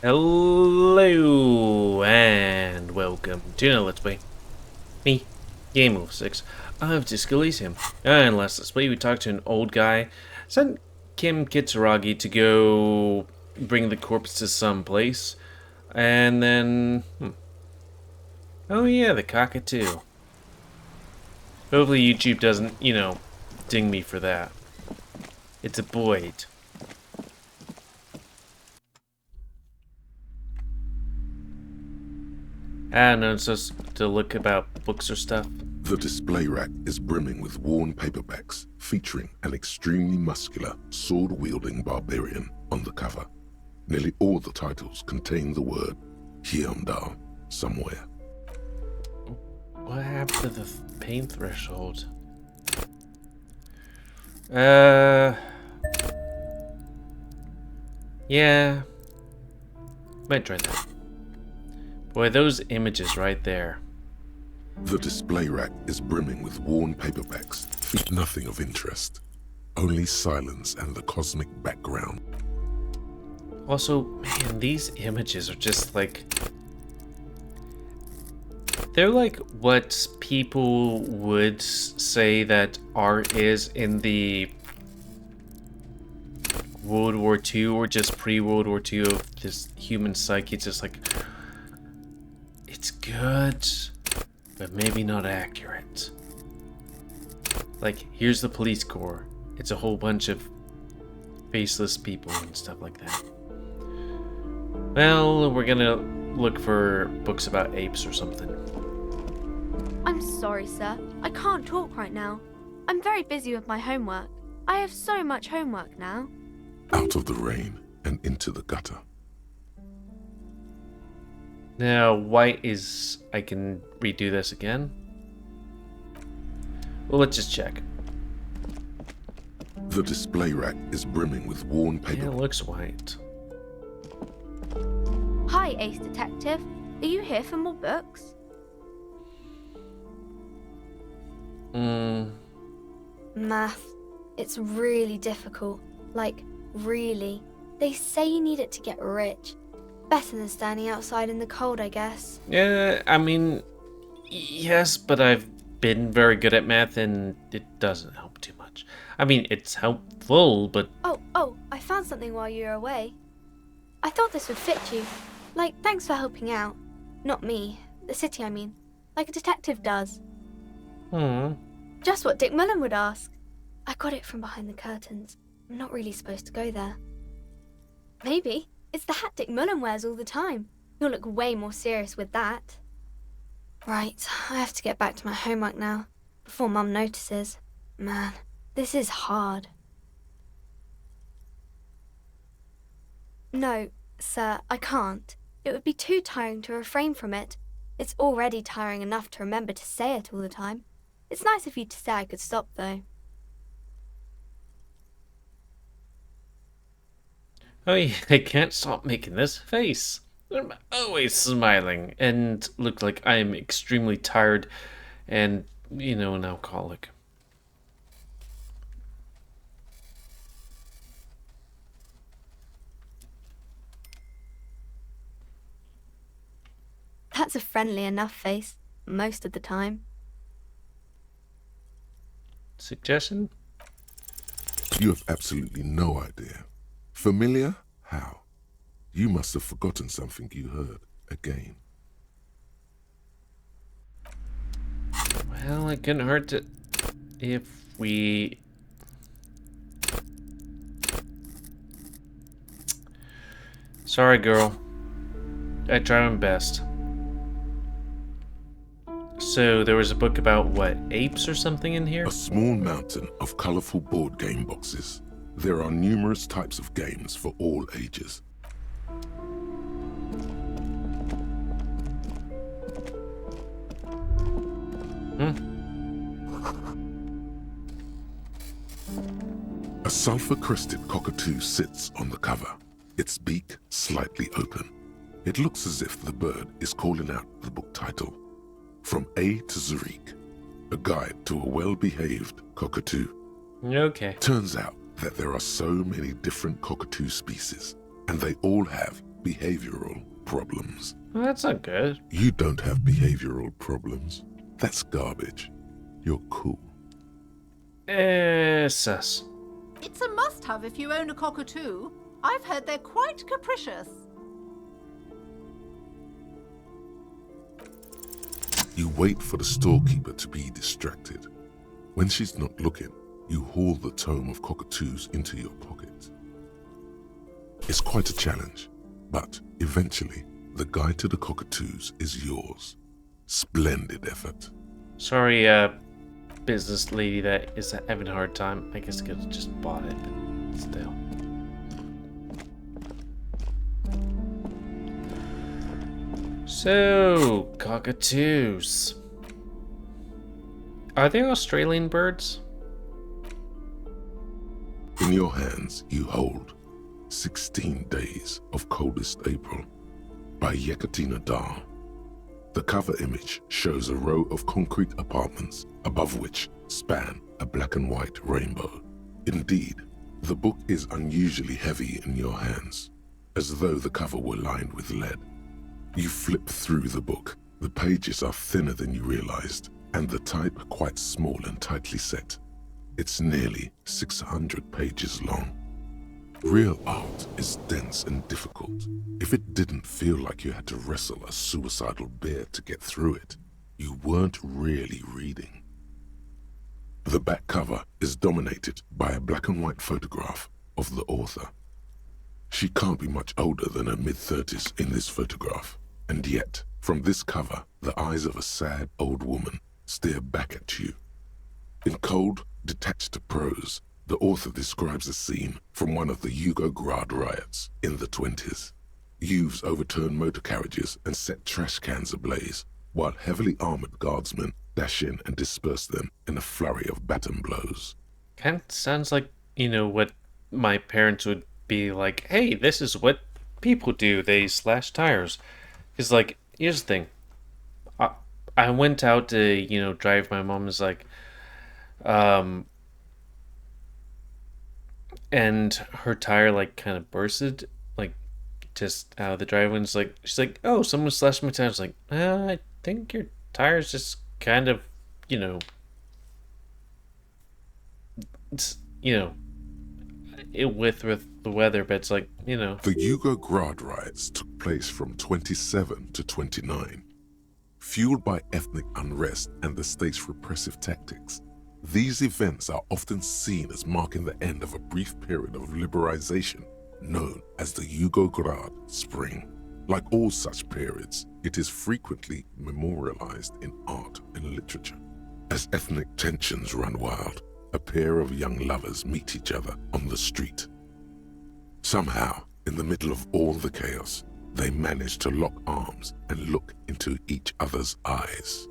Hello and welcome to another Let's Play. Me, GamerWolfSix of Elysium. And last Let's Play we talked to an old guy, sent Kim Kitsuragi to go bring the corpse to some place, and then oh yeah, the cockatoo. Hopefully YouTube doesn't, ding me for that. It's a Boyd. I don't know, it's just to look about books or stuff. The display rack is brimming with worn paperbacks featuring an extremely muscular, sword-wielding barbarian on the cover. Nearly all the titles contain the word Hyundai somewhere. What happened to the pain threshold? Yeah. Might try that. Boy, those images right there. The display rack is brimming with worn paperbacks. Nothing of interest. Only silence and the cosmic background. Also, man, these images are just like... they're like what people would say that art is in the World War II or just pre-World War II of this human psyche. It's just like... it's good, but maybe not accurate. Like, here's the police corps. It's a whole bunch of faceless people and stuff like that. Well, we're gonna look for books about apes or something. I'm sorry, sir. I can't talk right now. I'm very busy with my homework. I have so much homework now. Out of the rain and into the gutter. Now, white is... I can redo this again. Well, let's just check. The display rack is brimming with worn Yeah, paper. it looks white. Hi, Ace Detective. Are you here for more books? Math. It's really difficult. Like, really. They say you need it to get rich. Better than standing outside in the cold, I guess. Yeah, I mean... yes, but I've been very good at math and it doesn't help too much. I mean, it's helpful, but... Oh, I found something while you were away. I thought this would fit you. Like, thanks for helping out. Not me. The city, I mean. Like a detective does. Just what Dick Mullen would ask. I got it from behind the curtains. I'm not really supposed to go there. Maybe. It's the hat Dick Mullen wears all the time. You'll look way more serious with that. Right, I have to get back to my homework now, before Mum notices. Man, this is hard. No, sir, I can't. It would be too tiring to refrain from it. It's already tiring enough to remember to say it all the time. It's nice of you to say I could stop, though. Oh yeah, I can't stop making this face. I'm always smiling and look like I am extremely tired and, an alcoholic. That's a friendly enough face, most of the time. Suggestion? You have absolutely no idea. Familiar? How? You must have forgotten something you heard again. Well, it couldn't hurt to... if we... Sorry, girl. I tried my best. So, there was a book about, what, apes or something in here? A small mountain of colorful board game boxes. There are numerous types of games for all ages. A sulfur-crested cockatoo sits on the cover, its beak slightly open. It looks as if the bird is calling out the book title, From A to Zurich, a guide to a well-behaved cockatoo. Okay. Turns out that there are so many different cockatoo species, and they all have behavioral problems. Well, that's not good. You don't have behavioral problems. That's garbage. You're cool. Sus. It's a must-have if you own a cockatoo. I've heard they're quite capricious. You wait for the storekeeper to be distracted. When she's not looking, you haul the tome of cockatoos into your pocket. It's quite a challenge, but eventually, the guide to the cockatoos is yours. Splendid effort. Sorry, business lady that is having a hard time. I guess I could have just bought it, but still. So, cockatoos. Are they Australian birds? In your hands, you hold 16 Days of Coldest April by Yekaterina Dahl. The cover image shows a row of concrete apartments above which span a black and white rainbow. Indeed, the book is unusually heavy in your hands, as though the cover were lined with lead. You flip through the book. The pages are thinner than you realized, and the type quite small and tightly set. It's nearly 600 pages long. Real art is dense and difficult. If it didn't feel like you had to wrestle a suicidal bear to get through it, you weren't really reading. The back cover is dominated by a black and white photograph of the author. She can't be much older than her mid-30s in this photograph, and yet, from this cover, the eyes of a sad old woman stare back at you. In cold, detached prose, the author describes a scene from one of the Yugoslavia riots in the 20s. Youths overturned motor carriages and set trash cans ablaze, while heavily armored guardsmen dash in and disperse them in a flurry of baton blows. Kind of sounds like, what my parents would be like, hey, this is what people do. They slash tires. Because, here's the thing. I went out to, drive. My mom was like, and her tire, kind of bursted, just out of the driveway. And she's like, oh, someone slashed my tire. I was like, I think your tire's just kind of, it's, with the weather, but it's The Yugoslavia riots took place from 27 to 29. Fueled by ethnic unrest and the state's repressive tactics, these events are often seen as marking the end of a brief period of liberalization known as the Yugoslavia Spring. Like all such periods, it is frequently memorialized in art and literature. As ethnic tensions run wild, a pair of young lovers meet each other on the street. Somehow, in the middle of all the chaos, they manage to lock arms and look into each other's eyes.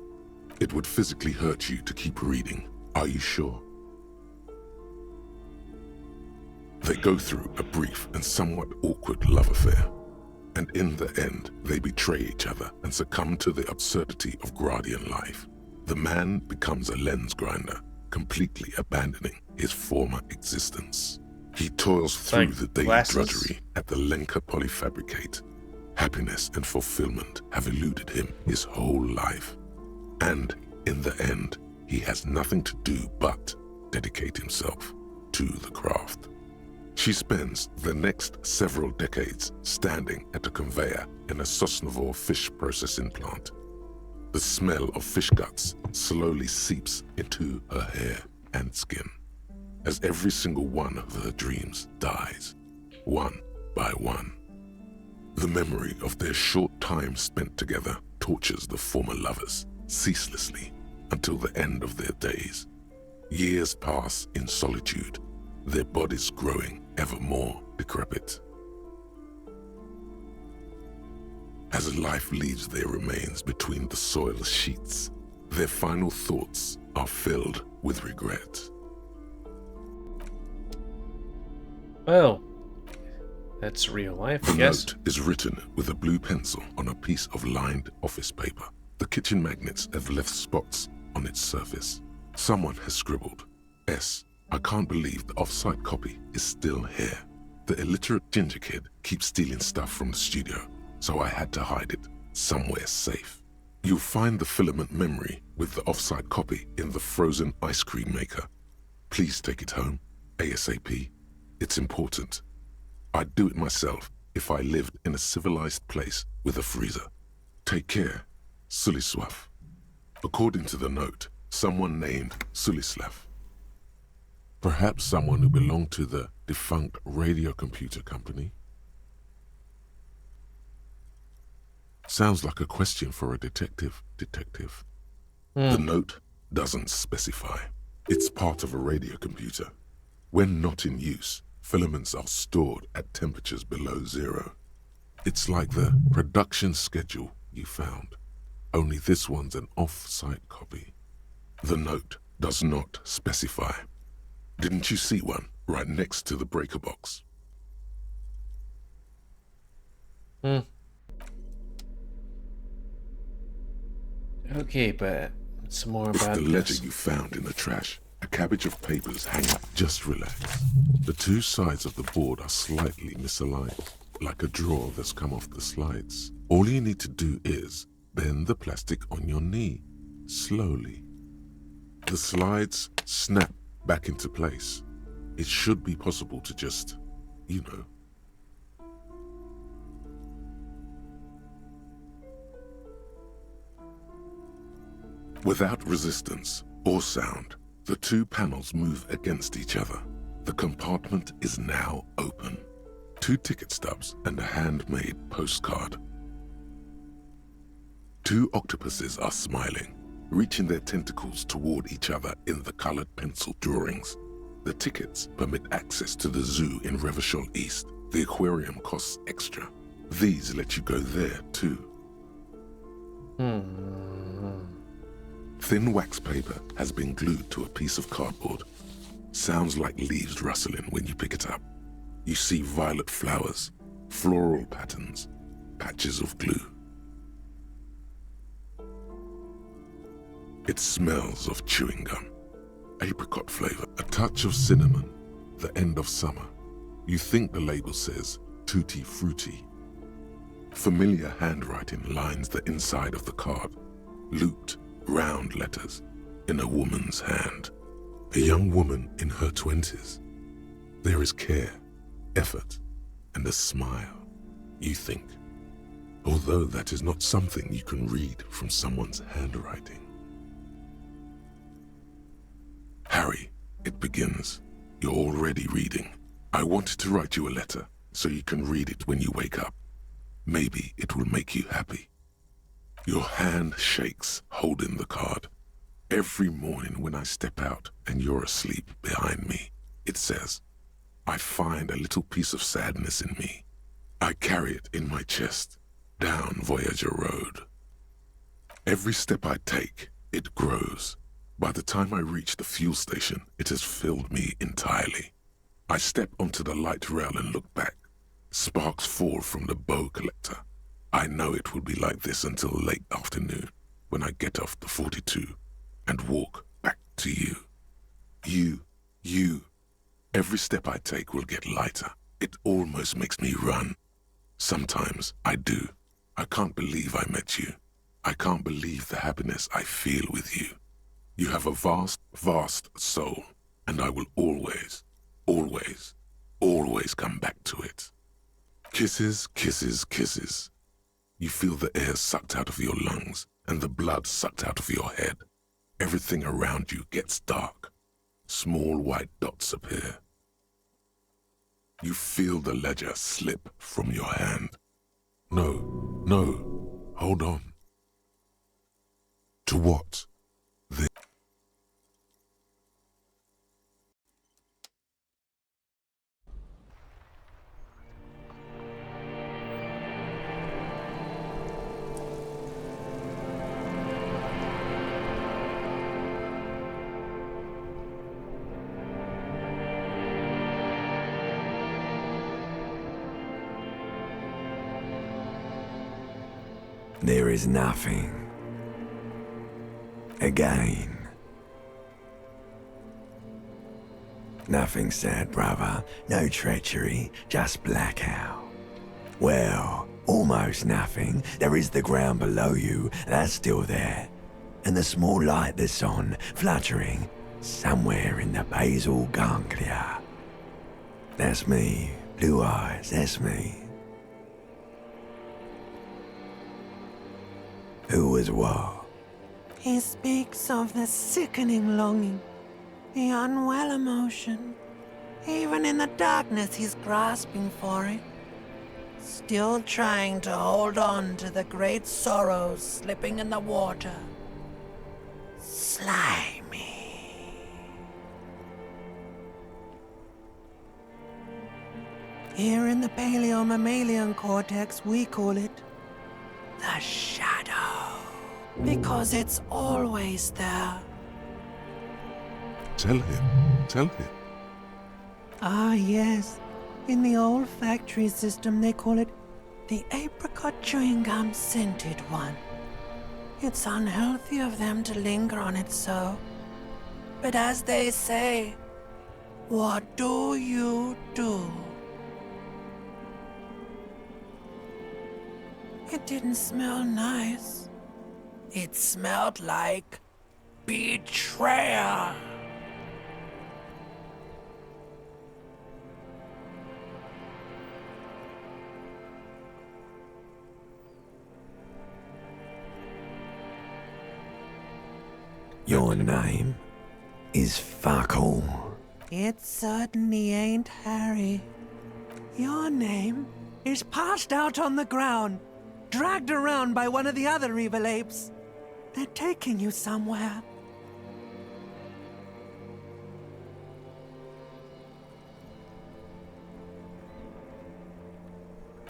It would physically hurt you to keep reading. Are you sure? They go through a brief and somewhat awkward love affair, and in the end, they betray each other and succumb to the absurdity of Gradian life. The man becomes a lens grinder, completely abandoning his former existence. He toils through the daily drudgery at the Lenka Polyfabricate. Happiness and fulfillment have eluded him his whole life. And in the end, he has nothing to do but dedicate himself to the craft. She spends the next several decades standing at a conveyor in a Sosnovo fish processing plant. The smell of fish guts slowly seeps into her hair and skin, as every single one of her dreams dies, one by one. The memory of their short time spent together tortures the former lovers ceaselessly until the end of their days. Years pass in solitude, their bodies growing ever more decrepit. As life leaves their remains between the soil sheets, their final thoughts are filled with regret. Well, that's real life, I The guess. note is written with a blue pencil on a piece of lined office paper. The kitchen magnets have left spots on its surface. Someone has scribbled, S. I can't believe the off-site copy is still here. The illiterate ginger kid keeps stealing stuff from the studio, so I had to hide it somewhere safe. You'll find the filament memory with the offside copy in the frozen ice cream maker. Please take it home, ASAP. It's important. I'd do it myself if I lived in a civilized place with a freezer. Take care, Suliswaf. According to the note, someone named Sulislav. Perhaps someone who belonged to the defunct radio computer company. Sounds like a question for a detective. The note doesn't specify. It's part of a radio computer. When not in use, filaments are stored at temperatures below zero. It's like the production schedule you found, only this one's an off-site copy. The note does not specify. Didn't you see one right next to the breaker box? Okay, but some more It's about the ledger this. you found in the trash. A cabbage of papers hanging. Just relax. The two sides of the board are slightly misaligned, like a drawer that's come off the slides. All you need to do is bend the plastic on your knee, slowly. The slides snap back into place. It should be possible to just, you know. Without resistance or sound, the two panels move against each other. The compartment is now open. 2 ticket stubs and a handmade postcard. 2 octopuses are smiling, reaching their tentacles toward each other in the colored pencil drawings. The tickets permit access to the zoo in Revachol East. The aquarium costs extra. These let you go there too. Thin wax paper has been glued to a piece of cardboard. Sounds like leaves rustling when you pick it up. You see violet flowers, floral patterns, patches of glue. It smells of chewing gum, apricot flavor, a touch of cinnamon, the end of summer. You think the label says tutti frutti. Familiar handwriting lines the inside of the card, looped, round letters in a woman's hand. A young woman in her 20s. There is care, effort, and a smile, you think. Although that is not something you can read from someone's handwriting. Harry, it begins. You're already reading. I wanted to write you a letter so you can read it when you wake up. Maybe it will make you happy. Your hand shakes, holding the card. Every morning when I step out and you're asleep behind me, it says, I find a little piece of sadness in me. I carry it in my chest, down Voyager Road. Every step I take, it grows. By the time I reach the fuel station, it has filled me entirely. I step onto the light rail and look back. Sparks fall from the bow collector. I know it will be like this until late afternoon, when I get off the 42 and walk back to you. You. Every step I take will get lighter. It almost makes me run. Sometimes I do. I can't believe I met you. I can't believe the happiness I feel with you. You have a vast, vast soul, and I will always, always, always come back to it. Kisses, kisses, kisses. You feel the air sucked out of your lungs and the blood sucked out of your head. Everything around you gets dark. Small white dots appear. You feel the ledger slip from your hand. No, hold on. To what? There is nothing. Again. Nothing sad, brother. No treachery, just blackout. Well, almost nothing. There is the ground below you, that's still there. And the small light that's on, fluttering, somewhere in the basal ganglia. That's me. Blue eyes, that's me. Who was what? He speaks of the sickening longing, the unwell emotion. Even in the darkness, he's grasping for it. Still trying to hold on to the great sorrows slipping in the water. Slimy. Here in the paleo-mammalian cortex, we call it the shadow. Because it's always there. Tell him. Tell him. Ah, yes. In the olfactory system, they call it the apricot chewing gum scented one. It's unhealthy of them to linger on it so. But as they say, what do you do? It didn't smell nice. It smelled like betrayal. Your name is fuck all. It certainly ain't Harry. Your name is passed out on the ground, dragged around by one of the other evil apes. They're taking you somewhere.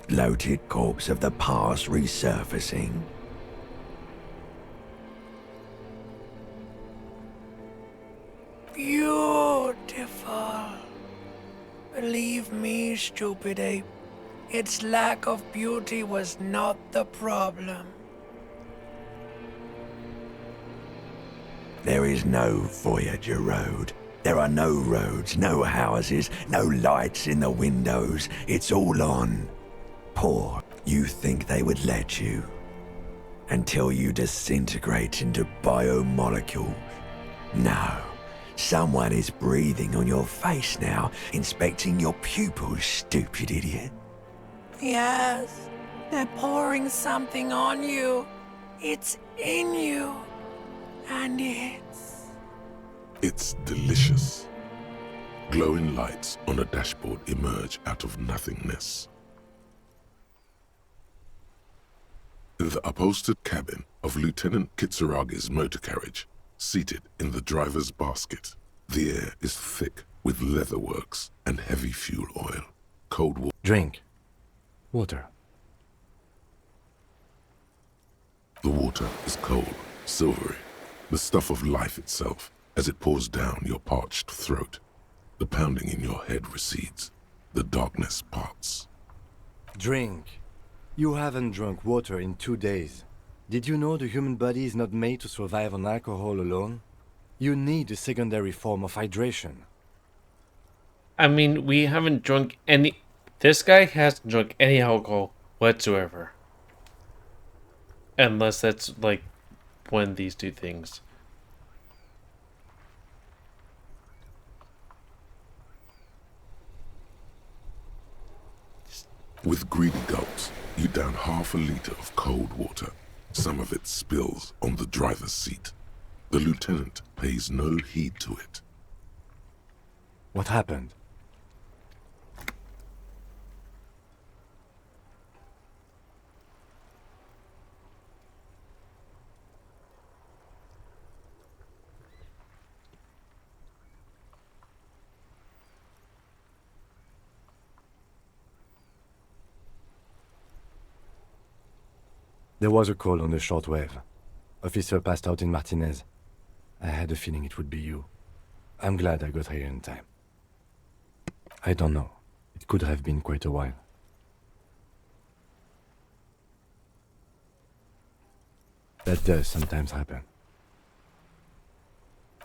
Bloated corpse of the past resurfacing. Beautiful. Believe me, stupid ape, its lack of beauty was not the problem. There is no Voyager Road. There are no roads, no houses, no lights in the windows. It's all on. Poor, you think they would let you? Until you disintegrate into biomolecules. No. Someone is breathing on your face now, inspecting your pupils, stupid idiot. Yes, they're pouring something on you. It's in you. And It's delicious. Glowing lights on a dashboard emerge out of nothingness. In the upholstered cabin of Lieutenant Kitsuragi's motor carriage, seated in the driver's basket, the air is thick with leatherworks and heavy fuel oil. Cold water. Drink. Water. The water is cold, silvery, the stuff of life itself as it pours down your parched throat. The pounding in your head recedes. The darkness parts. Drink. You haven't drunk water in 2 days. Did you know the human body is not made to survive on alcohol alone? You need a secondary form of hydration. I mean, we haven't drunk any... This guy hasn't drunk any alcohol whatsoever. Unless that's, like, one of these two things. With greedy gulps, you down half a liter of cold water. Some of it spills on the driver's seat. The lieutenant pays no heed to it. What happened? There was a call on the shortwave. Officer passed out in Martinez. I had a feeling it would be you. I'm glad I got here in time. I don't know. It could have been quite a while. That does sometimes happen.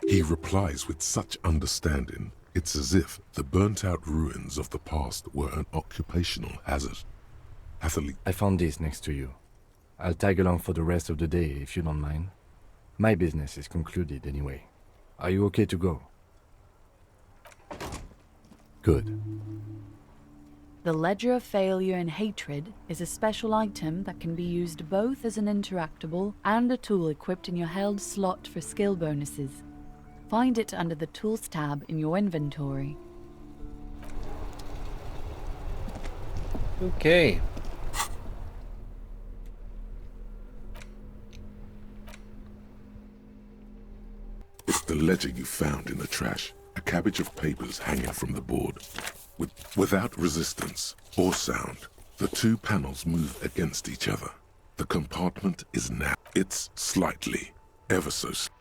He replies with such understanding, It's as if the burnt-out ruins of the past were an occupational hazard. Athlete. I found this next to you. I'll tag along for the rest of the day if you don't mind. My business is concluded anyway. Are you okay to go? Good. The Ledger of Failure and Hatred is a special item that can be used both as an interactable and a tool equipped in your held slot for skill bonuses. Find it under the Tools tab in your inventory. Okay. It's the ledger you found in the trash. A cabbage of papers hanging from the board. Without resistance or sound, the two panels move against each other. The compartment is now. It's slightly, ever so slightly.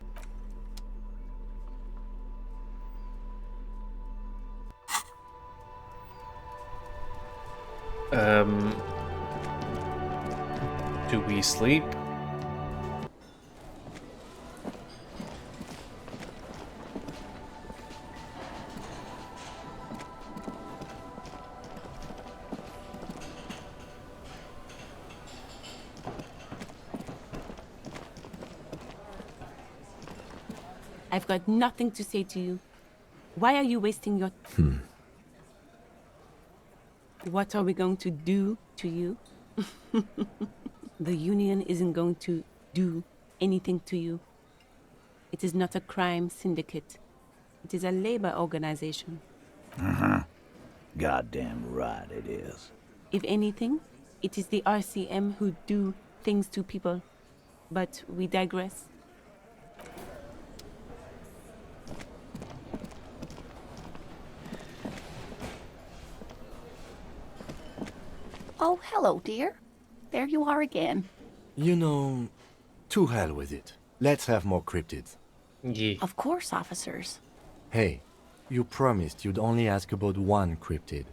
Do we sleep? I've got nothing to say to you. Why are you wasting your... What are we going to do to you? The Union isn't going to do anything to you. It is not a crime syndicate. It is a labor organization. Goddamn right it is. If anything, it is the RCM who do things to people. But we digress. Oh, hello, dear. There you are again. You know, to hell with it. Let's have more cryptids. Yeah. Of course, officers. Hey, you promised you'd only ask about one cryptid.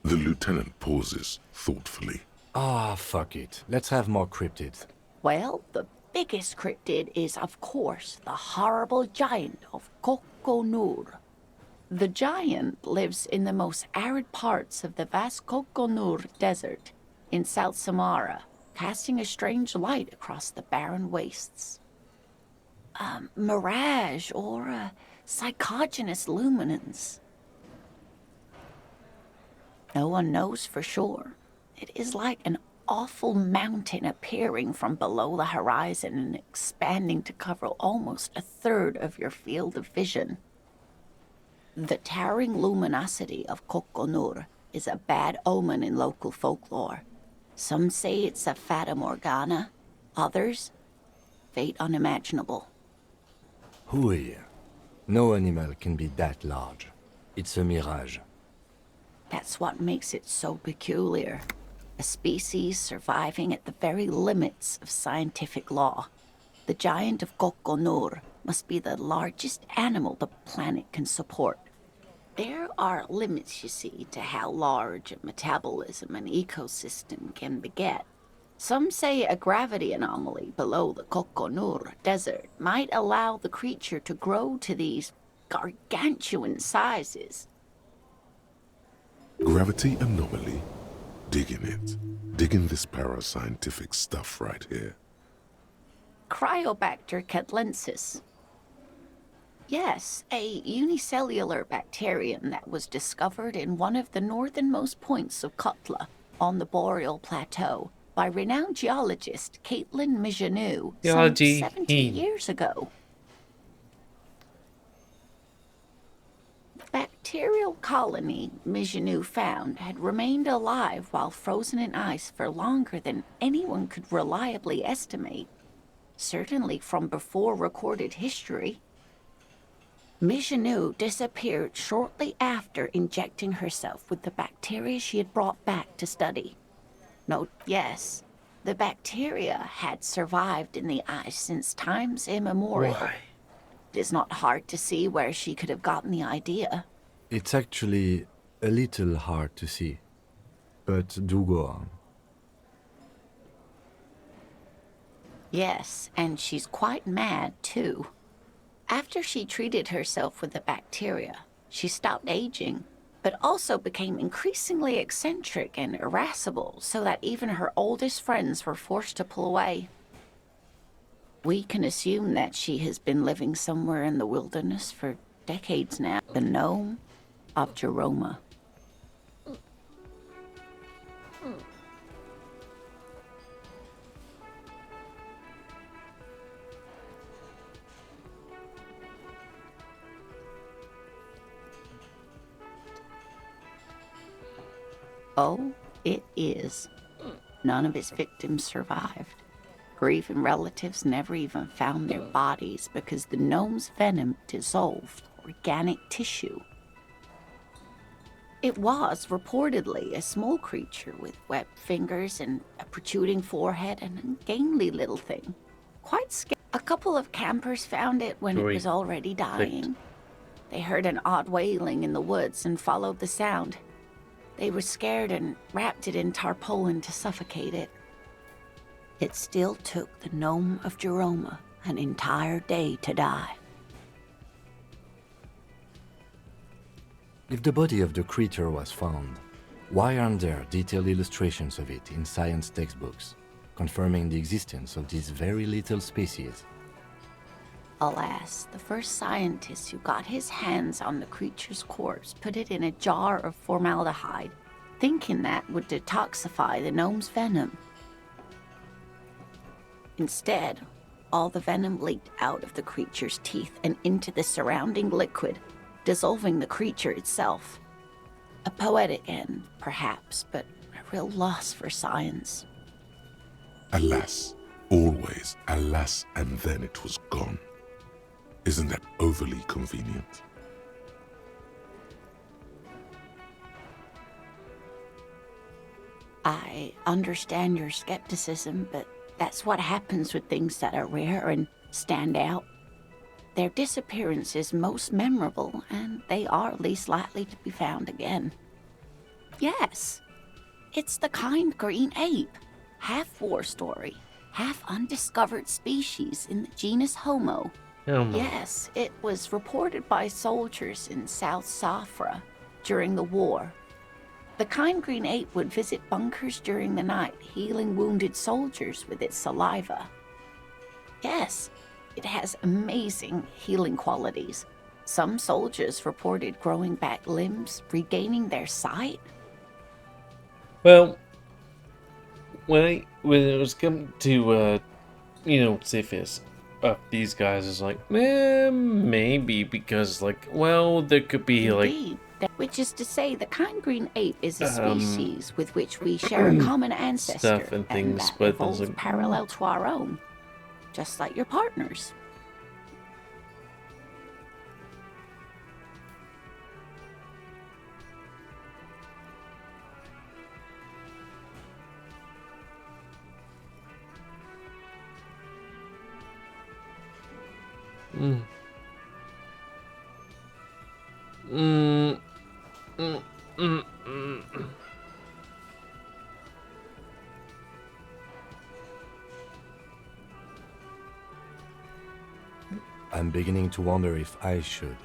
The lieutenant pauses thoughtfully. Ah, fuck it. Let's have more cryptids. Well, the biggest cryptid is, of course, the horrible giant of Kokonur. The giant lives in the most arid parts of the vast Kokonur Desert in South Samara, casting a strange light across the barren wastes. A mirage or a psychogenous luminance. No one knows for sure. It is like an awful mountain appearing from below the horizon and expanding to cover almost a third of your field of vision. The towering luminosity of Kokonur is a bad omen in local folklore. Some say it's a fata morgana, others, fate unimaginable. Who here? No animal can be that large. It's a mirage. That's what makes it so peculiar. A species surviving at the very limits of scientific law. The giant of Kokonur must be the largest animal the planet can support. There are limits, you see, to how large a metabolism an ecosystem can beget. Some say a gravity anomaly below the Kokonur Desert might allow the creature to grow to these gargantuan sizes. Gravity anomaly? Digging it. Digging this parascientific stuff right here. Cryobacter catlensis. Yes, a unicellular bacterium that was discovered in one of the northernmost points of Kotla on the Boreal Plateau by renowned geologist Caitlin Mijanou some 70 years ago. The bacterial colony Mijanou found had remained alive while frozen in ice for longer than anyone could reliably estimate, certainly from before recorded history. Mijanou disappeared shortly after injecting herself with the bacteria she had brought back to study. Note, yes, the bacteria had survived in the ice since times immemorial. Why? It is not hard to see where she could have gotten the idea. It's actually a little hard to see. But do go on. Yes, and she's quite mad, too. After she treated herself with the bacteria, she stopped aging, but also became increasingly eccentric and irascible, so that even her oldest friends were forced to pull away. We can assume that she has been living somewhere in the wilderness for decades now. The gnome of Jeroma. Oh, it is. None of his victims survived. Grieving relatives never even found their bodies because the gnome's venom dissolved organic tissue. It was reportedly a small creature with webbed fingers and a protruding forehead and a gangly little thing. Quite scary. A couple of campers found it when it was already dying. They heard an odd wailing in the woods and followed the sound. They were scared and wrapped it in tarpaulin to suffocate it. It still took the gnome of Jeroma an entire day to die. If the body of the creature was found, why aren't there detailed illustrations of it in science textbooks, confirming the existence of this very little species? Alas, the first scientist who got his hands on the creature's corpse put it in a jar of formaldehyde, thinking that would detoxify the gnome's venom. Instead, all the venom leaked out of the creature's teeth and into the surrounding liquid, dissolving the creature itself. A poetic end, perhaps, but a real loss for science. Alas, always alas, and then it was gone. Isn't that overly convenient? I understand your skepticism, but that's what happens with things that are rare and stand out. Their disappearance is most memorable, and they are least likely to be found again. Yes, it's the kind green ape, half war story, half undiscovered species in the genus Homo. Yes, it was reported by soldiers in South Safra during the war. The kind green ape would visit bunkers during the night, healing wounded soldiers with its saliva. Yes, it has amazing healing qualities. Some soldiers reported growing back limbs, regaining their sight. Well, when it was come to, Cephas, these guys is like, maybe because, like, well, there could be, Indeed. Which is to say, the kind green ape is a species with which we share a common ancestor, stuff and things, that but evolved there's, like, parallel to our own, just like your partners. I'm beginning to wonder if I should.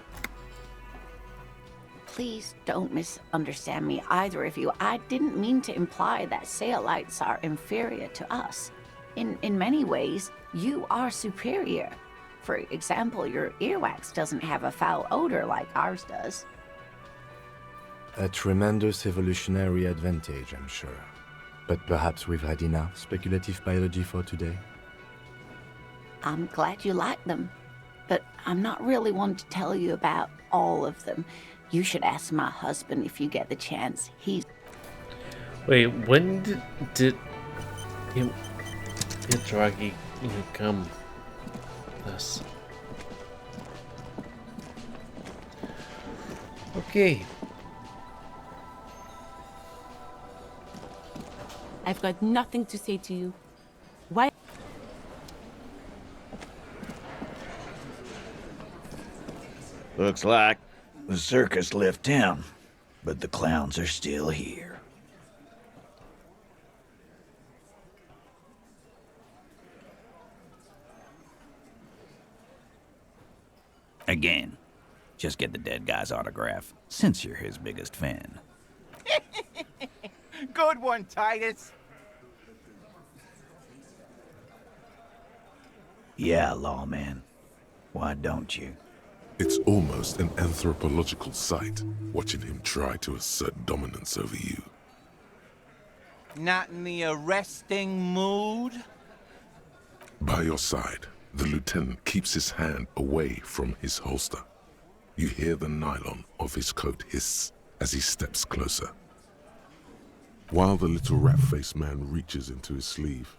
Please don't misunderstand me, either of you. I didn't mean to imply that Saelites are inferior to us. In many ways, you are superior. For example, your earwax doesn't have a foul odor like ours does. A tremendous evolutionary advantage, I'm sure. But perhaps we've had enough speculative biology for today? I'm glad you like them, but I'm not really one to tell you about all of them. You should ask my husband if you get the chance. He's... Wait, when did Interrogate come us? Okay. I've got nothing to say to you. Why? Looks like the circus left town, but the clowns are still here. Again, just get the dead guy's autograph, since you're his biggest fan. Good one, Titus. Yeah, lawman. Why don't you? It's almost an anthropological sight, watching him try to assert dominance over you. Not in the arresting mood? By your side, the lieutenant keeps his hand away from his holster. You hear the nylon of his coat hiss as he steps closer. While the little rat-faced man reaches into his sleeve,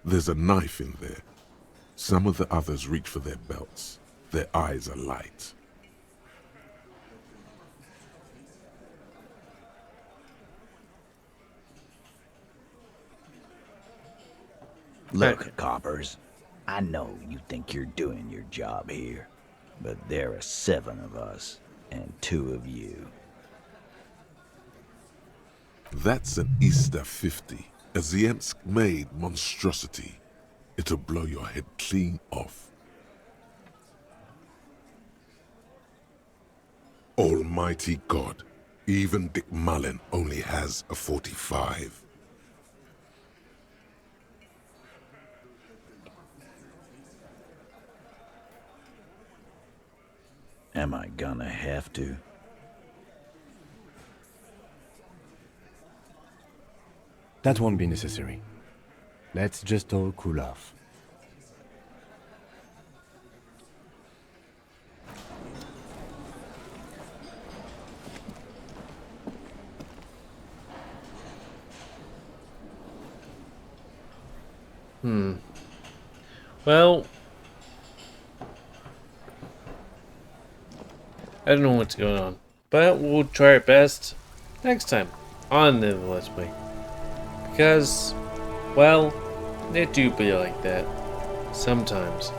there's a knife in there. Some of the others reach for their belts. Their eyes are light. Look, coppers, I know you think you're doing your job here, but there are 7 of us and 2 of you. That's an Easter 50, a Ziemsk-made monstrosity. It'll blow your head clean off. Almighty God, even Dick Mullen only has a 45. Am I gonna have to? That won't be necessary. Let's just all cool off. Well, I don't know what's going on, but we'll try our best next time on the Let's Play. Because, well, they do be like that sometimes.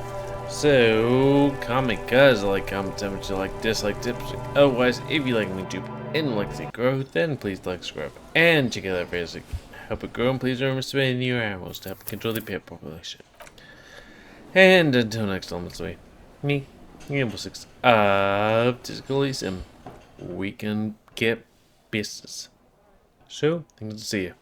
So, comment guys, like, comment, comment, you like, dislike, tips. Otherwise, if you like me to and like to grow, then please like, subscribe, and check out that basic. Help it grow, and please remember to spend new animals to help control the pet population. And until next time, let's see. Me, GamerWolfSix of Elysium, we can get business. So, thanks to see you.